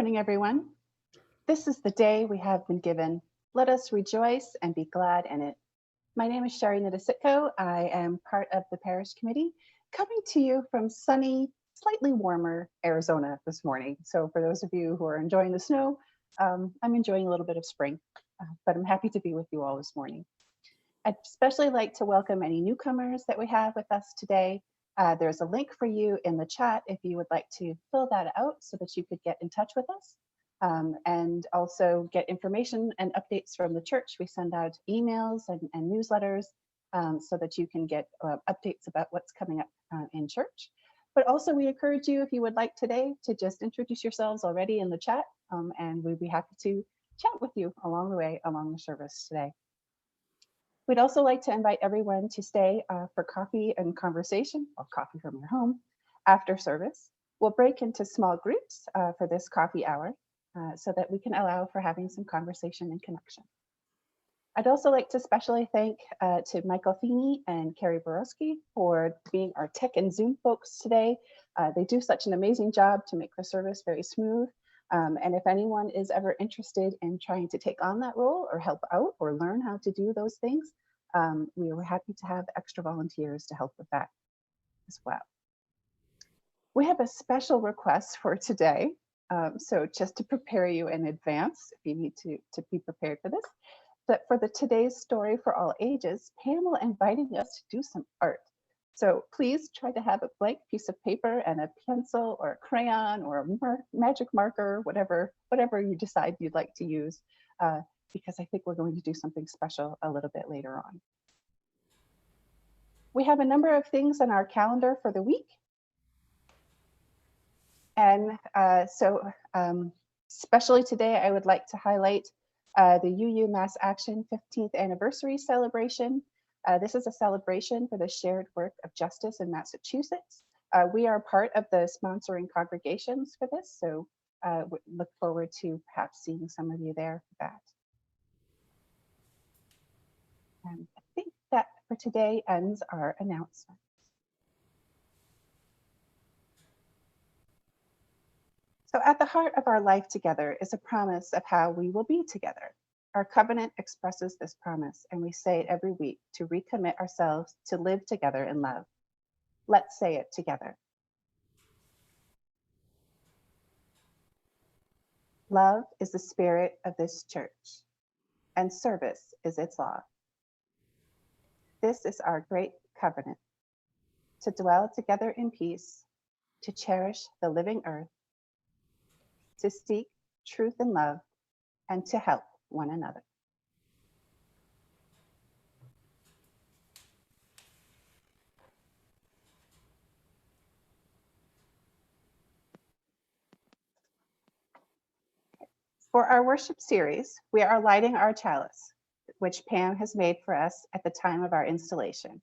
morning, everyone. This is the day we have been given. Let us rejoice and be glad in it. My name is Sherry Nidasitko. I am part of the Parish Committee, coming to you from sunny, slightly warmer Arizona this morning. So for those of you who are enjoying the snow, I'm enjoying a little bit of spring, but I'm happy to be with you all this morning. I'd especially like to welcome any newcomers that we have with us today. There's a link for you in the chat if you would like to fill that out so that you could get in touch with us and also get information and updates from the church. We send out emails and newsletters so that you can get updates about what's coming up in church. But also we encourage you, if you would like today, to just introduce yourselves already in the chat and we'd be happy to chat with you along the way, along the service today. We'd also like to invite everyone to stay for coffee and conversation, or coffee from your home, after service. We'll break into small groups for this coffee hour so that we can allow for having some conversation and connection. I'd also like to especially thank to Michael Feeney and Carrie Borowski for being our tech and Zoom folks today. They do such an amazing job to make the service very smooth. And if anyone is ever interested in trying to take on that role or help out or learn how to do those things, we were happy to have extra volunteers to help with that as well. We have a special request for today. So just to prepare you in advance, if you need to be prepared for this, that for the today's story for all ages, Pam will inviting us to do some art. So please try to have a blank piece of paper and a pencil or a crayon or a magic marker, whatever you decide you'd like to use, because I think we're going to do something special a little bit later on. We have a number of things on our calendar for the week. And especially today, I would like to highlight the UU Mass Action 15th anniversary celebration. This is a celebration for the shared work of justice in Massachusetts. We are part of the sponsoring congregations for this, so we look forward to perhaps seeing some of you there for that. And I think that for today ends our announcements. So at the heart of our life together is a promise of how we will be together. Our covenant expresses this promise, and we say it every week to recommit ourselves to live together in love. Let's say it together. Love is the spirit of this church, and service is its law. This is our great covenant, to dwell together in peace, to cherish the living earth, to seek truth and love, and to help one another. For our worship series, we are lighting our chalice, which Pam has made for us at the time of our installation.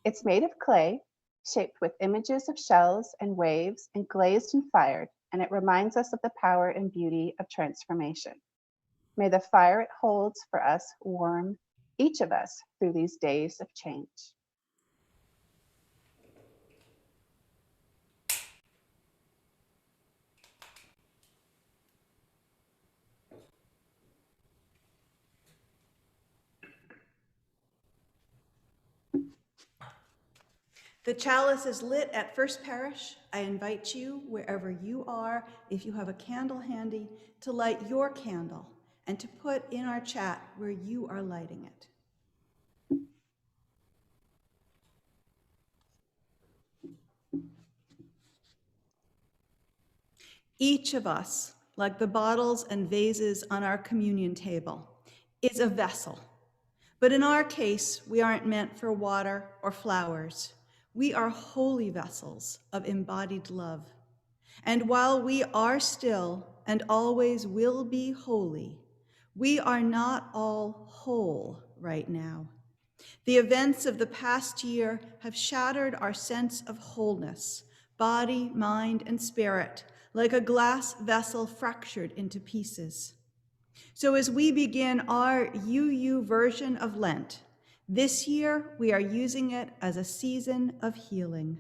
It's made of clay, shaped with images of shells and waves and glazed and fired, and it reminds us of the power and beauty of transformation. May the fire it holds for us warm each of us through these days of change. The chalice is lit at First Parish. I invite you, wherever you are, if you have a candle handy, to light your candle and to put in our chat where you are lighting it. Each of us, like the bottles and vases on our communion table, is a vessel. But in our case, we aren't meant for water or flowers. We are holy vessels of embodied love. And while we are still and always will be holy, we are not all whole right now. The events of the past year have shattered our sense of wholeness, body, mind, and spirit, like a glass vessel fractured into pieces. So as we begin our UU version of Lent, this year we are using it as a season of healing.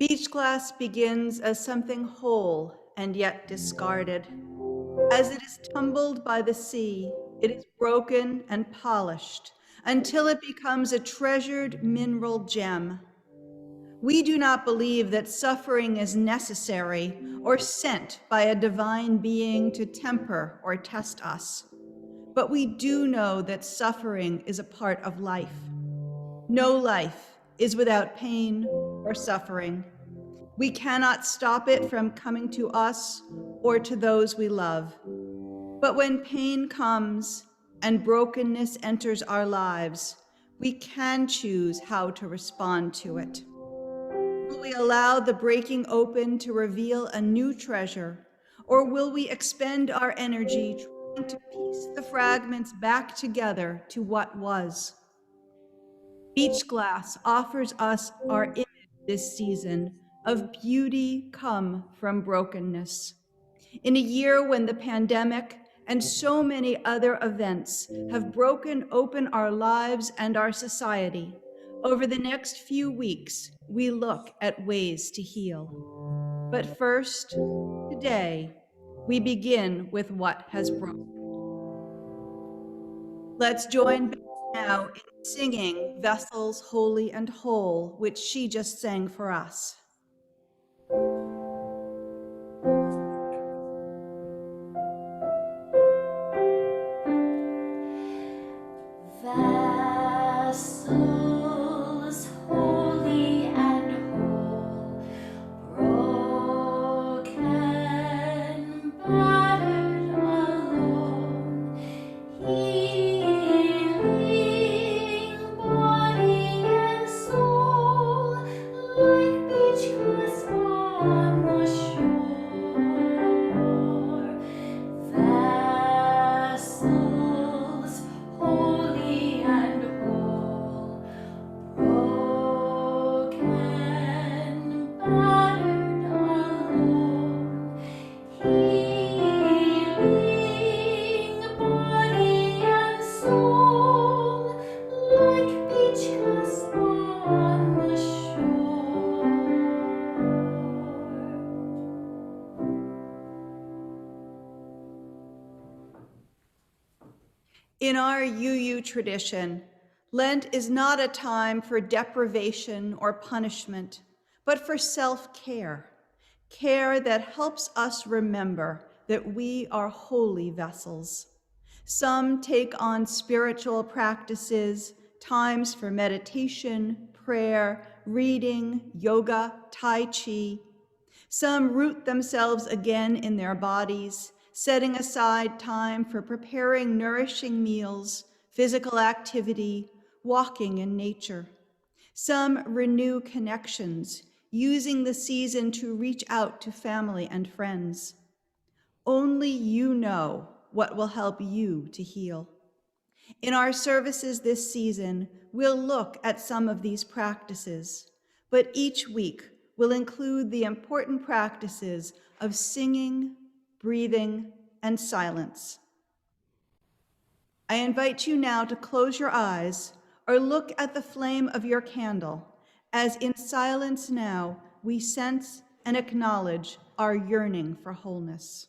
Beach glass begins as something whole and yet discarded. As it is tumbled by the sea, it is broken and polished until it becomes a treasured mineral gem. We do not believe that suffering is necessary or sent by a divine being to temper or test us. But we do know that suffering is a part of life. No life is without pain or suffering. We cannot stop it from coming to us or to those we love. But when pain comes and brokenness enters our lives, we can choose how to respond to it. Will we allow the breaking open to reveal a new treasure, or will we expend our energy trying to piece the fragments back together to what was? Beach glass offers us our image this season of beauty come from brokenness. In a year when the pandemic and so many other events have broken open our lives and our society, over the next few weeks, we look at ways to heal. But first, today, we begin with what has broken. Let's join Beth now in singing Vessels Holy and Whole, which she just sang for us. Vessels holy and whole, broken, battered, alone, healing body and soul, like beach glass on the shore. Vessels holy and whole, broken, battered, alone, healing body and soul, like beach glass on the shore. In our UU tradition, Lent is not a time for deprivation or punishment, but for self-care, care that helps us remember that we are holy vessels. Some take on spiritual practices, times for meditation, prayer, reading, yoga, Tai Chi. Some root themselves again in their bodies, setting aside time for preparing nourishing meals, physical activity, walking in nature. Some renew connections, using the season to reach out to family and friends. Only you know what will help you to heal. In our services this season, we'll look at some of these practices, but each week will include the important practices of singing, breathing, and silence. I invite you now to close your eyes or look at the flame of your candle as in silence now we sense and acknowledge our yearning for wholeness.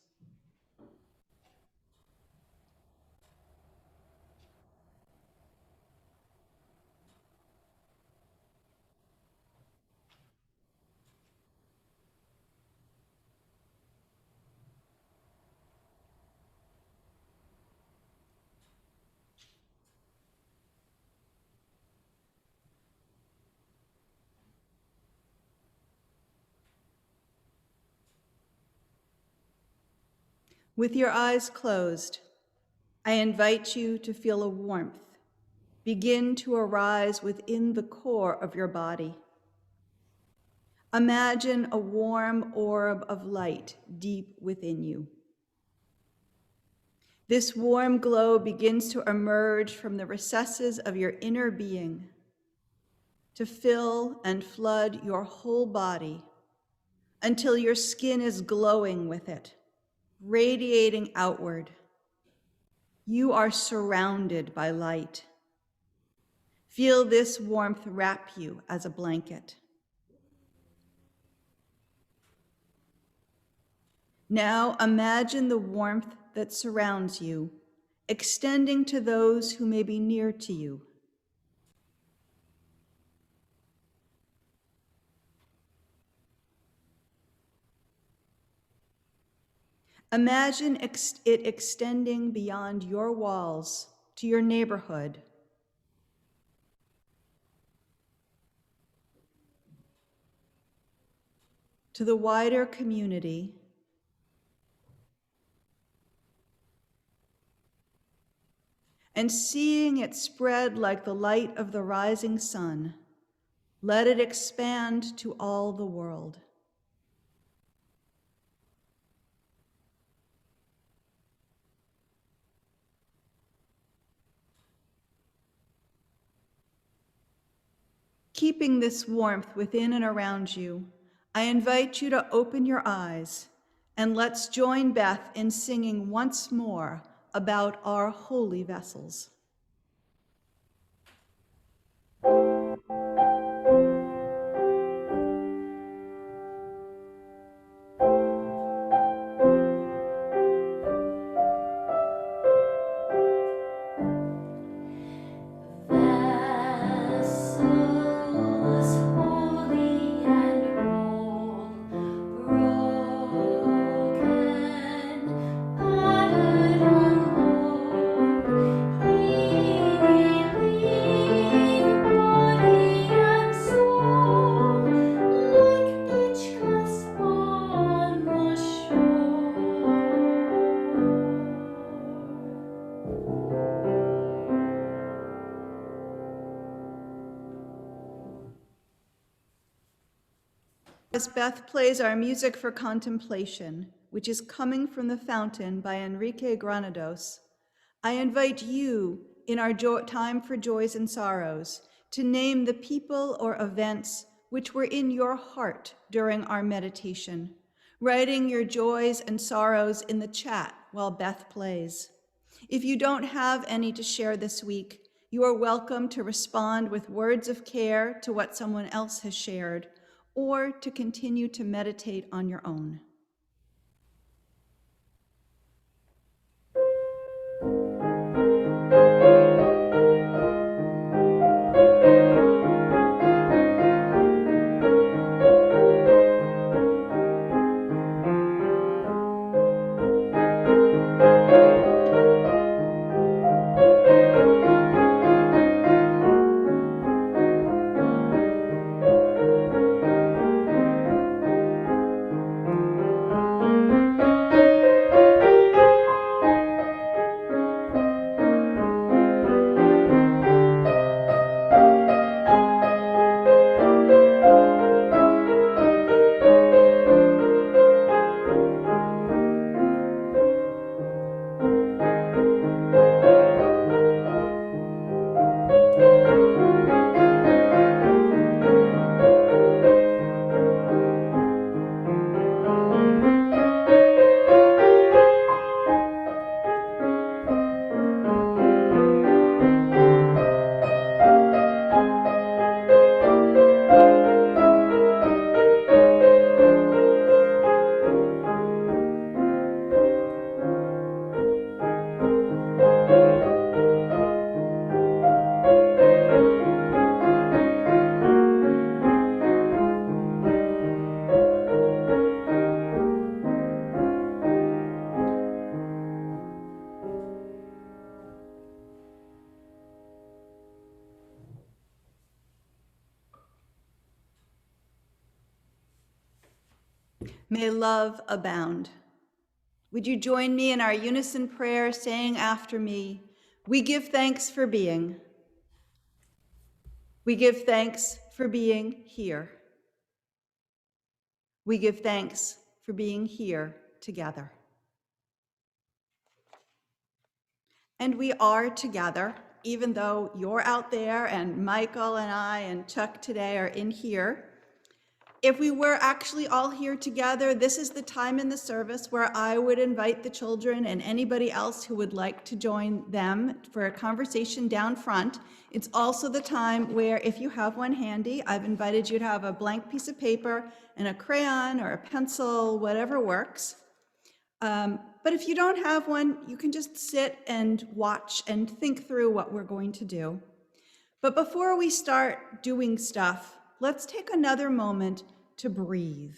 With your eyes closed, I invite you to feel a warmth begin to arise within the core of your body. Imagine a warm orb of light deep within you. This warm glow begins to emerge from the recesses of your inner being to fill and flood your whole body until your skin is glowing with it, radiating outward. You are surrounded by light. Feel this warmth wrap you as a blanket. Now imagine the warmth that surrounds you, extending to those who may be near to you. Imagine it extending beyond your walls to your neighborhood, to the wider community, and seeing it spread like the light of the rising sun. Let it expand to all the world. Keeping this warmth within and around you, I invite you to open your eyes and let's join Beth in singing once more about our holy vessels. Vessels holy and old, broken, battered and worn, healing body and soul, like beach grass on the shore. As Beth plays our music for contemplation, which is Coming from the Fountain by Enrique Granados, I invite you in our time for joys and sorrows to name the people or events which were in your heart during our meditation, writing your joys and sorrows in the chat while Beth plays. If you don't have any to share this week, you are welcome to respond with words of care to what someone else has shared, or to continue to meditate on your own. May love abound. Would you join me in our unison prayer, saying after me, we give thanks for being. We give thanks for being here. We give thanks for being here together. And we are together, even though you're out there and Michael and I and Chuck today are in here. If we were actually all here together, this is the time in the service where I would invite the children and anybody else who would like to join them for a conversation down front. It's also the time where, if you have one handy, I've invited you to have a blank piece of paper and a crayon or a pencil, whatever works. But if you don't have one, you can just sit and watch and think through what we're going to do. But before we start doing stuff, let's take another moment to breathe.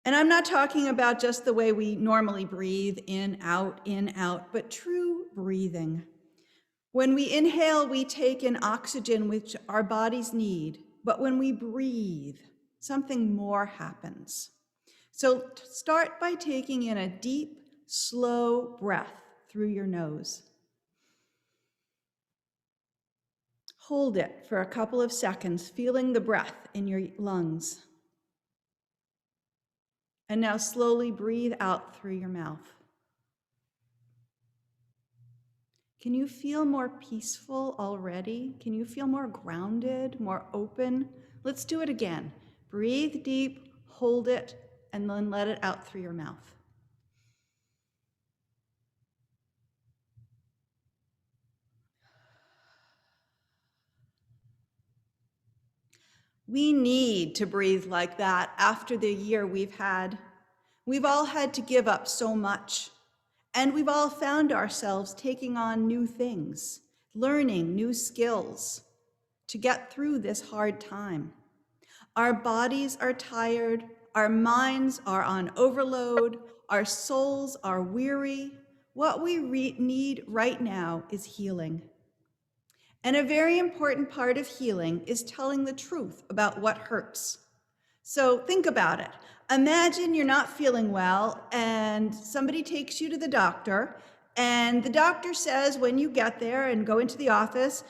And I'm not talking about just the way we normally breathe, in, out, but true breathing. When we inhale, we take in oxygen, which our bodies need. But when we breathe, something more happens. So start by taking in a deep, slow breath through your nose. Hold it for a couple of seconds, feeling the breath in your lungs. And now slowly breathe out through your mouth. Can you feel more peaceful already? Can you feel more grounded, more open? Let's do it again. Breathe deep, hold it, and then let it out through your mouth. We need to breathe like that after the year we've had. We've all had to give up so much, and we've all found ourselves taking on new things, learning new skills to get through this hard time. Our bodies are tired, our minds are on overload, our souls are weary. What we need right now is healing. And a very important part of healing is telling the truth about what hurts. So think about it. Imagine you're not feeling well and somebody takes you to the doctor, and the doctor says when you get there and go into the office,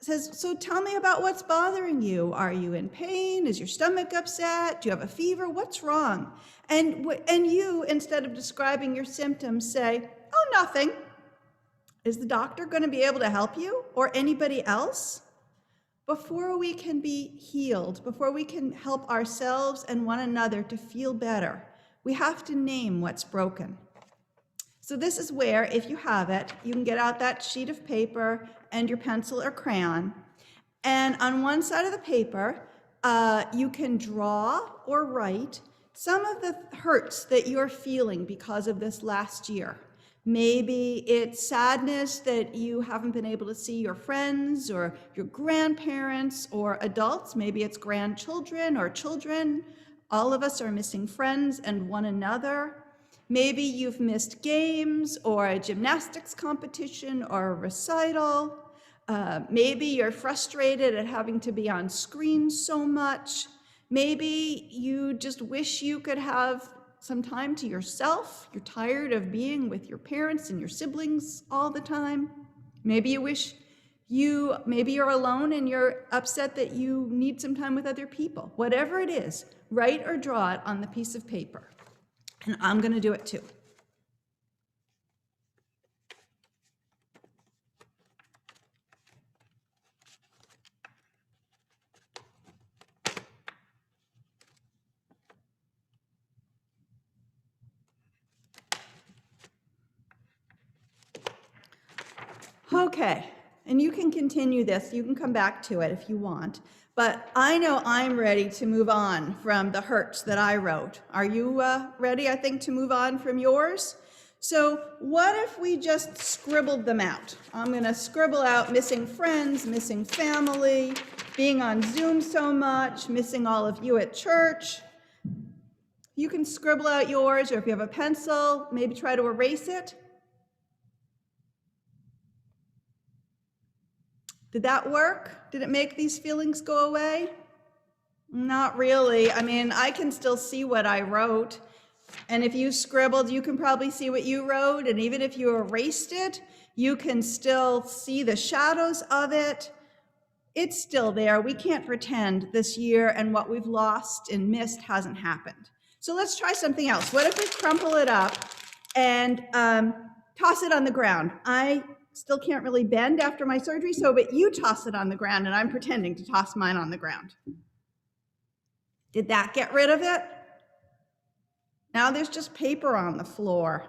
says, so tell me about what's bothering you. Are you in pain? Is your stomach upset? Do you have a fever? What's wrong? And you, instead of describing your symptoms, say, oh, nothing. Is the doctor going to be able to help you or anybody else? Before we can be healed, before we can help ourselves and one another to feel better, we have to name what's broken. So this is where, if you have it, you can get out that sheet of paper and your pencil or crayon. And on one side of the paper, you can draw or write some of the hurts that you're feeling because of this last year. Maybe it's sadness that you haven't been able to see your friends or your grandparents or adults. Maybe it's grandchildren or children. All of us are missing friends and one another. Maybe you've missed games or a gymnastics competition or a recital. Maybe you're frustrated at having to be on screen so much. Maybe you just wish you could have some time to yourself. You're tired of being with your parents and your siblings all the time. Maybe you wish maybe you're alone and you're upset that you need some time with other people. Whatever it is, write or draw it on the piece of paper. And I'm going to do it too. Okay, and you can continue this. You can come back to it if you want. But I know I'm ready to move on from the hurts that I wrote. Are you ready, I think, to move on from yours? So what if we just scribbled them out? I'm going to scribble out missing friends, missing family, being on Zoom so much, missing all of you at church. You can scribble out yours, or if you have a pencil, maybe try to erase it. Did that work? Did it make these feelings go away? Not really. I mean, I can still see what I wrote. And if you scribbled, you can probably see what you wrote. And even if you erased it, you can still see the shadows of it. It's still there. We can't pretend this year and what we've lost and missed hasn't happened. So let's try something else. What if we crumple it up and toss it on the ground? I still can't really bend after my surgery, but you toss it on the ground and I'm pretending to toss mine on the ground. Did that get rid of it? Now there's just paper on the floor.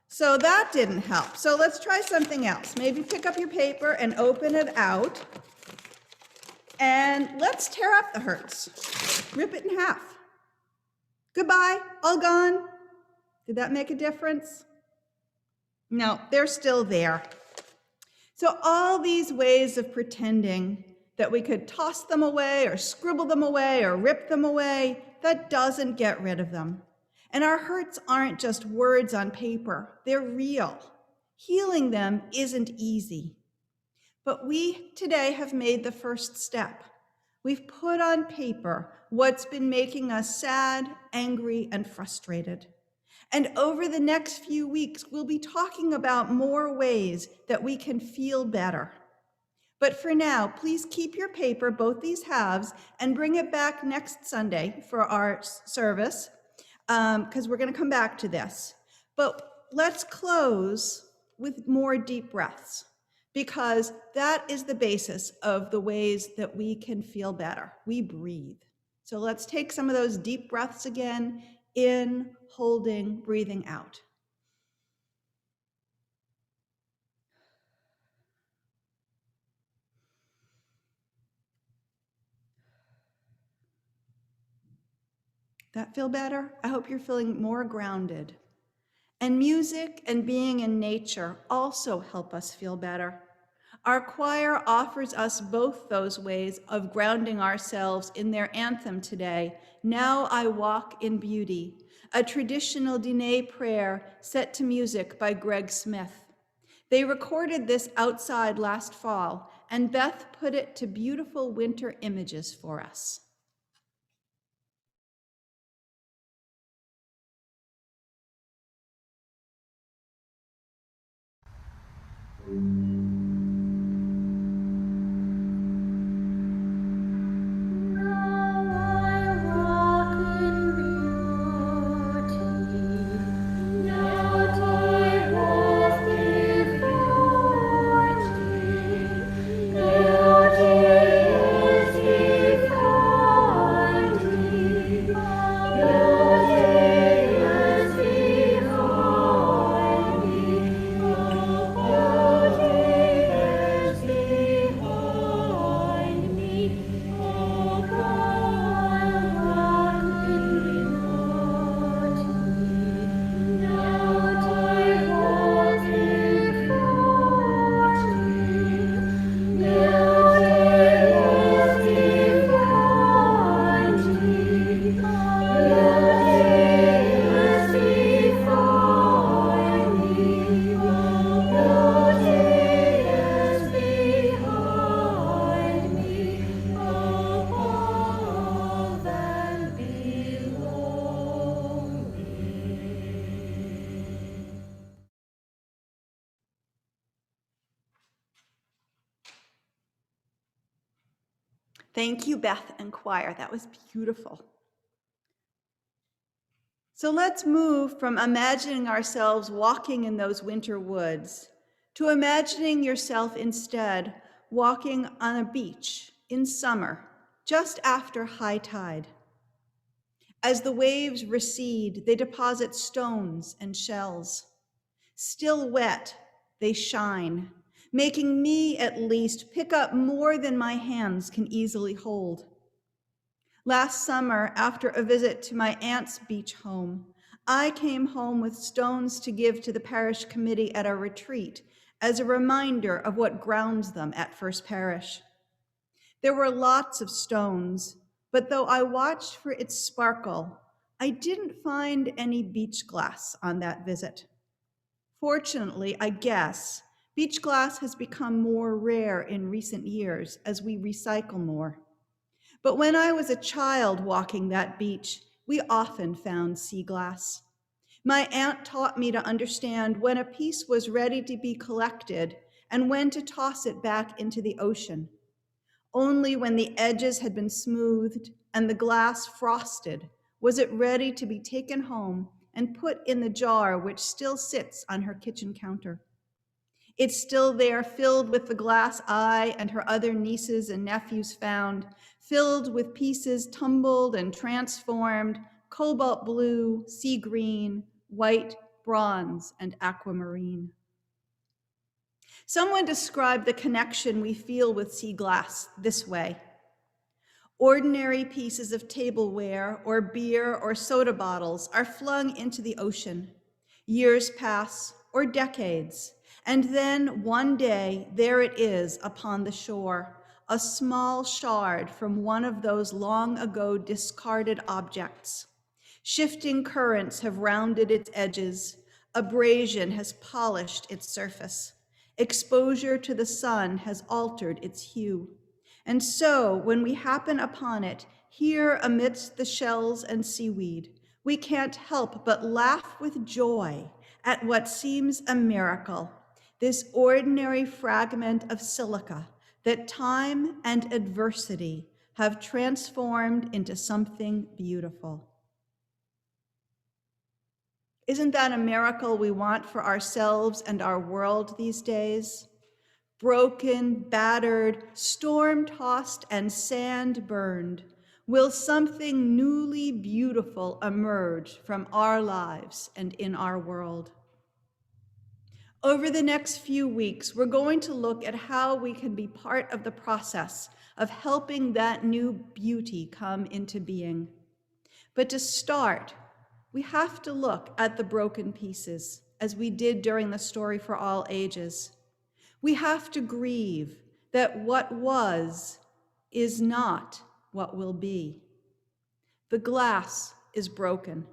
So that didn't help. So let's try something else. Maybe pick up your paper and open it out. And let's tear up the hurts. Rip it in half. Goodbye, all gone. Did that make a difference? No, they're still there. So all these ways of pretending that we could toss them away or scribble them away or rip them away, that doesn't get rid of them. And our hurts aren't just words on paper, they're real. Healing them isn't easy. But we today have made the first step. We've put on paper what's been making us sad, angry, and frustrated. And over the next few weeks, we'll be talking about more ways that we can feel better. But for now, please keep your paper, both these halves, and bring it back next Sunday for our service, because we're going to come back to this. But let's close with more deep breaths, because that is the basis of the ways that we can feel better. We breathe. So let's take some of those deep breaths again. In, holding, breathing out. That feel better? I hope you're feeling more grounded. And music and being in nature also help us feel better. Our choir offers us both those ways of grounding ourselves in their anthem today, Now I Walk in Beauty, a traditional Diné prayer set to music by Greg Smith. They recorded this outside last fall, and Beth put it to beautiful winter images for us. Thank you, Beth and choir. That was beautiful. So let's move from imagining ourselves walking in those winter woods to imagining yourself instead walking on a beach in summer, just after high tide. As the waves recede, they deposit stones and shells. Still wet, they shine, making me at least pick up more than my hands can easily hold. Last summer, after a visit to my aunt's beach home, I came home with stones to give to the parish committee at our retreat as a reminder of what grounds them at First Parish. There were lots of stones, but though I watched for its sparkle, I didn't find any beach glass on that visit. Fortunately, I guess, beach glass has become more rare in recent years as we recycle more. But when I was a child walking that beach, we often found sea glass. My aunt taught me to understand when a piece was ready to be collected and when to toss it back into the ocean. Only when the edges had been smoothed and the glass frosted was it ready to be taken home and put in the jar which still sits on her kitchen counter. It's still there, filled with the glass I and her other nieces and nephews found, filled with pieces tumbled and transformed, cobalt blue, sea green, white, bronze, and aquamarine. Someone described the connection we feel with sea glass this way. Ordinary pieces of tableware or beer or soda bottles are flung into the ocean. Years pass, or decades, and then one day there it is upon the shore, a small shard from one of those long ago discarded objects. Shifting currents have rounded its edges, abrasion has polished its surface, exposure to the sun has altered its hue. And so, when we happen upon it, here amidst the shells and seaweed, we can't help but laugh with joy at what seems a miracle, this ordinary fragment of silica that time and adversity have transformed into something beautiful. Isn't that a miracle we want for ourselves and our world these days? Broken, battered, storm-tossed, and sand-burned, will something newly beautiful emerge from our lives and in our world? Over the next few weeks, we're going to look at how we can be part of the process of helping that new beauty come into being. But to start, we have to look at the broken pieces, as we did during the Story for All Ages. We have to grieve that what was is not what will be. The glass is broken.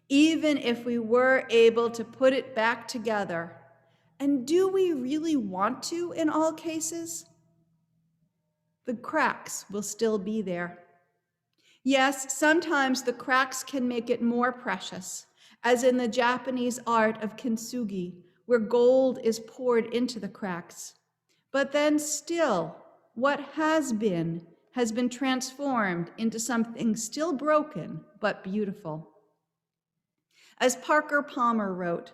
Even if we were able to put it back together, and do we really want to in all cases? The cracks will still be there. Yes, sometimes the cracks can make it more precious, as in the Japanese art of kintsugi, where gold is poured into the cracks. But then still, what has been transformed into something still broken, but beautiful. As Parker Palmer wrote,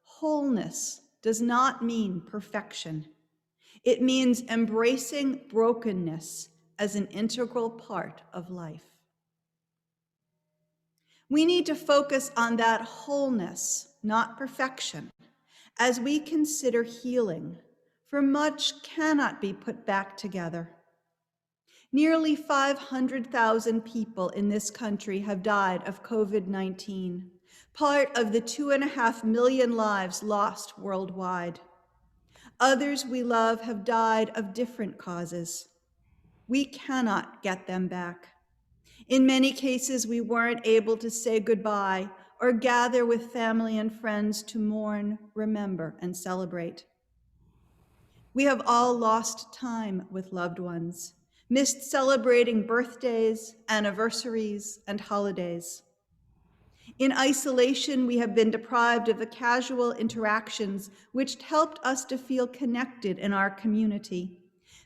wholeness does not mean perfection. It means embracing brokenness as an integral part of life. We need to focus on that wholeness, not perfection, as we consider healing, for much cannot be put back together. Nearly 500,000 people in this country have died of COVID-19, part of the 2.5 million lives lost worldwide. Others we love have died of different causes. We cannot get them back. In many cases, we weren't able to say goodbye or gather with family and friends to mourn, remember, and celebrate. We have all lost time with loved ones, missed celebrating birthdays, anniversaries, and holidays. In isolation, we have been deprived of the casual interactions which helped us to feel connected in our community.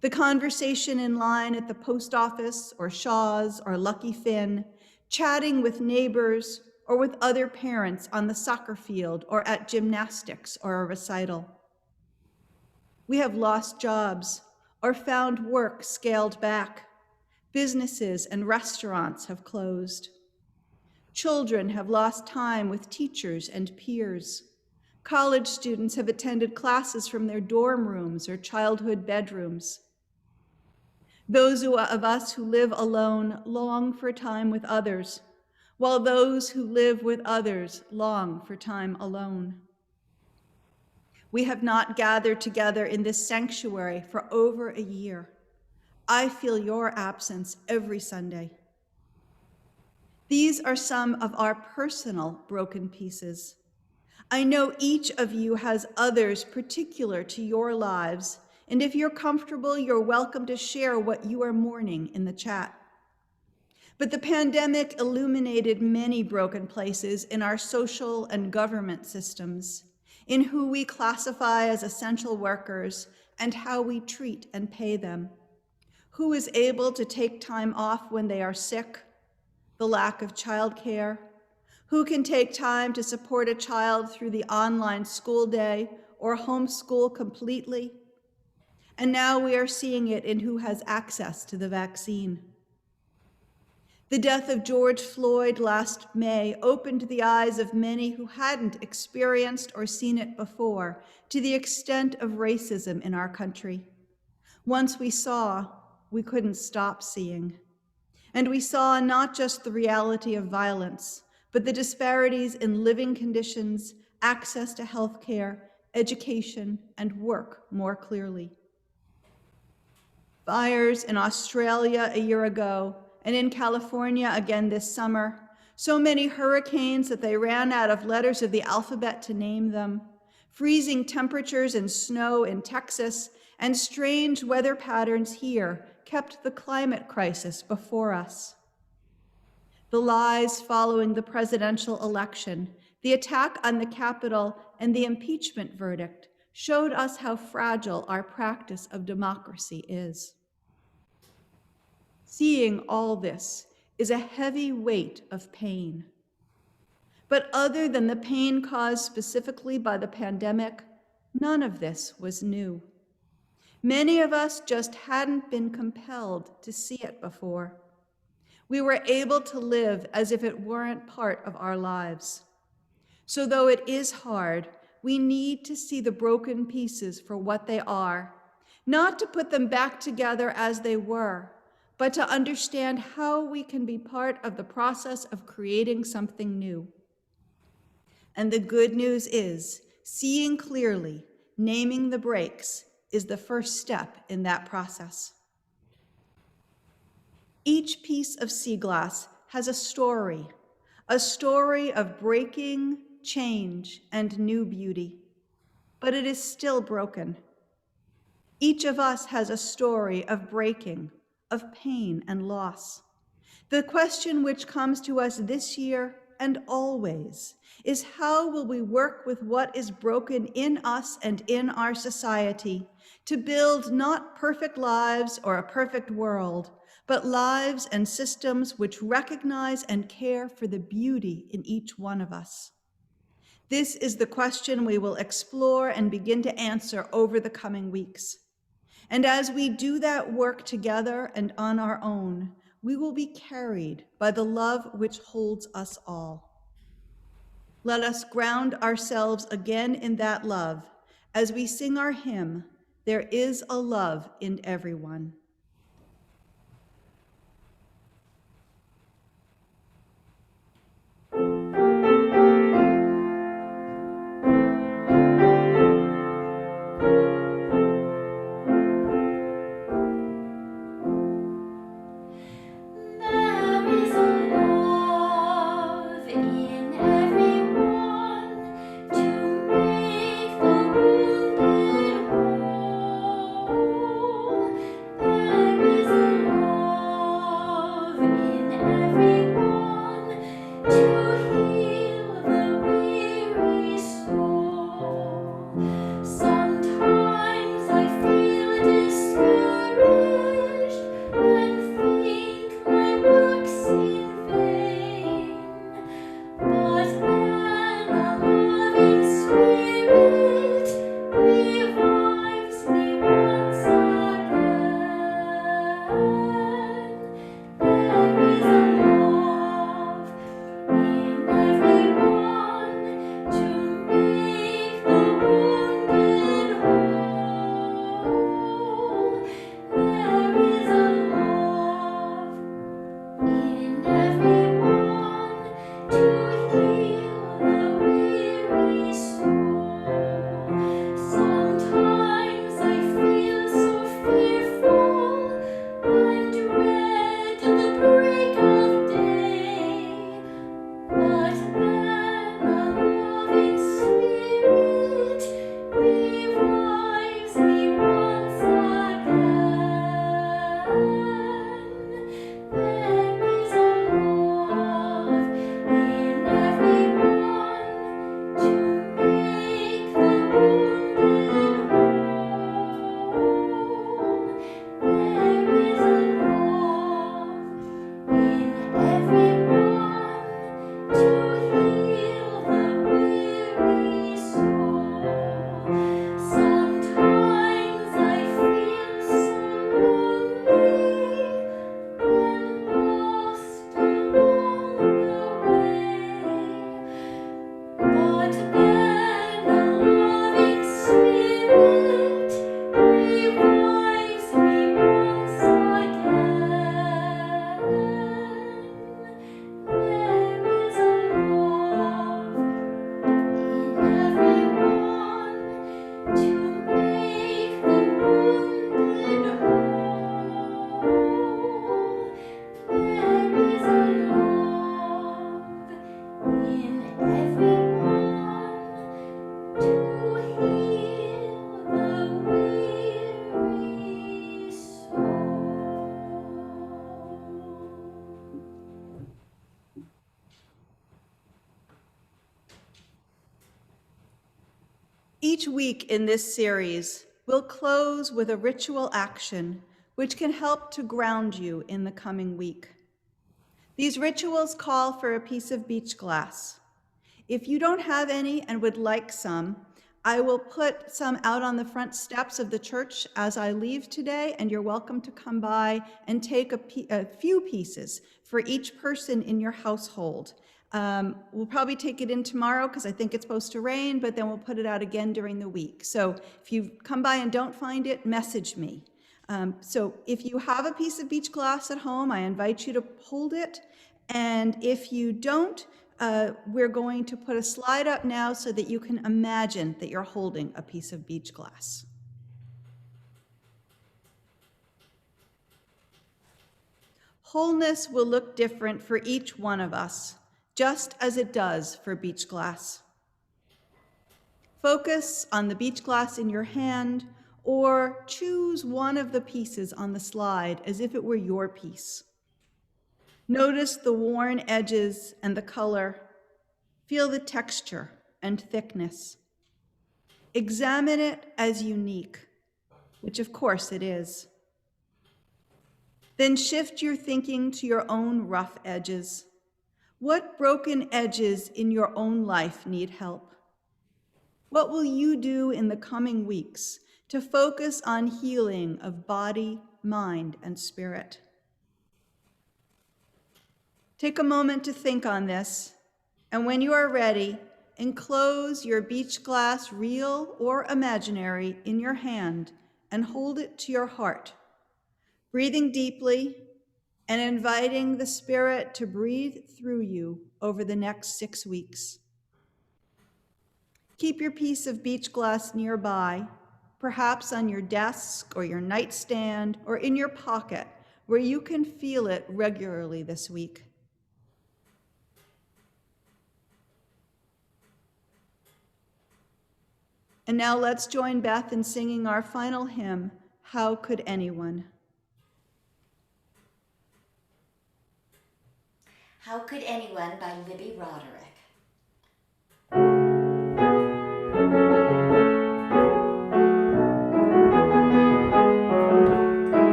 The conversation in line at the post office or Shaw's or Lucky Finn, chatting with neighbors or with other parents on the soccer field or at gymnastics or a recital. We have lost jobs or found work scaled back. Businesses and restaurants have closed. Children have lost time with teachers and peers. College students have attended classes from their dorm rooms or childhood bedrooms. Those of us who live alone long for time with others, while those who live with others long for time alone. We have not gathered together in this sanctuary for over a year. I feel your absence every Sunday. These are some of our personal broken pieces. I know each of you has others particular to your lives, and if you're comfortable, you're welcome to share what you are mourning in the chat. But the pandemic illuminated many broken places in our social and government systems, in who we classify as essential workers and how we treat and pay them. Who is able to take time off when they are sick? The lack of childcare? Who can take time to support a child through the online school day or homeschool completely? And now we are seeing it in who has access to the vaccine. The death of George Floyd last May opened the eyes of many who hadn't experienced or seen it before to the extent of racism in our country. Once we saw, we couldn't stop seeing. And we saw not just the reality of violence, but the disparities in living conditions, access to health care, education, and work more clearly. Fires in Australia a year ago, and in California again this summer, so many hurricanes that they ran out of letters of the alphabet to name them, freezing temperatures and snow in Texas, and strange weather patterns here kept the climate crisis before us. The lies following the presidential election, the attack on the Capitol, and the impeachment verdict showed us how fragile our practice of democracy is. Seeing all this is a heavy weight of pain. But other than the pain caused specifically by the pandemic, none of this was new. Many of us just hadn't been compelled to see it before. We were able to live as if it weren't part of our lives. So though it is hard, we need to see the broken pieces for what they are, not to put them back together as they were, but to understand how we can be part of the process of creating something new. And the good news is, seeing clearly, naming the breaks, is the first step in that process. Each piece of sea glass has a story of breaking, change, and new beauty, but it is still broken. Each of us has a story of breaking, of pain and loss. The question which comes to us this year and always is, how will we work with what is broken in us and in our society to build not perfect lives or a perfect world, but lives and systems which recognize and care for the beauty in each one of us? This is the question we will explore and begin to answer over the coming weeks. And as we do that work together and on our own, we will be carried by the love which holds us all. Let us ground ourselves again in that love as we sing our hymn, "There is a love in everyone." There is a love in everyone to make the wounded whole. Each week in this series, we'll close with a ritual action which can help to ground you in the coming week. These rituals call for a piece of beach glass. If you don't have any and would like some, I will put some out on the front steps of the church as I leave today, and you're welcome to come by and take a few pieces for each person in your household. We'll probably take it in tomorrow because I think it's supposed to rain, but then we'll put it out again during the week. So if you come by and don't find it, message me. So if you have a piece of beach glass at home, I invite you to hold it. And if you don't, we're going to put a slide up now so that you can imagine that you're holding a piece of beach glass. Wholeness will look different for each one of us, just as it does for beach glass. Focus on the beach glass in your hand, or choose one of the pieces on the slide as if it were your piece. Notice the worn edges and the color. Feel the texture and thickness. Examine it as unique, which of course it is. Then shift your thinking to your own rough edges. What broken edges in your own life need help? What will you do in the coming weeks to focus on healing of body, mind, and spirit? Take a moment to think on this, and when you are ready, enclose your beach glass, real or imaginary, in your hand and hold it to your heart, breathing deeply and inviting the Spirit to breathe through you over the next 6 weeks. Keep your piece of beach glass nearby, perhaps on your desk or your nightstand or in your pocket, where you can feel it regularly this week. And now let's join Beth in singing our final hymn, How Could Anyone? How Could Anyone by Libby, Roderick.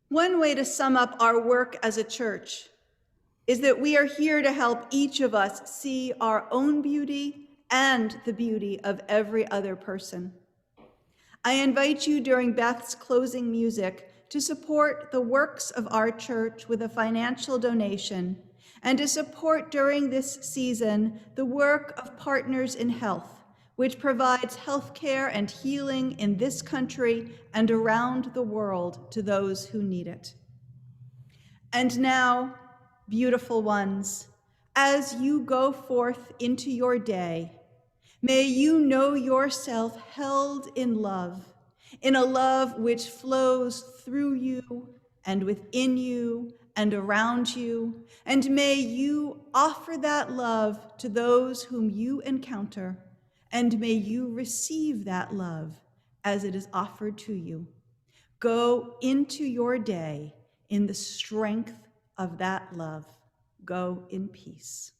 One way to sum up our work as a church is that we are here to help each of us see our own beauty and the beauty of every other person. I invite you during Beth's closing music to support the works of our church with a financial donation and to support during this season the work of Partners in Health, which provides healthcare and healing in this country and around the world to those who need it. And now, beautiful ones, as you go forth into your day, may you know yourself held in love, in a love which flows through you and within you and around you, and may you offer that love to those whom you encounter, and may you receive that love as it is offered to you. Go into your day in the strength of that love. Go in peace.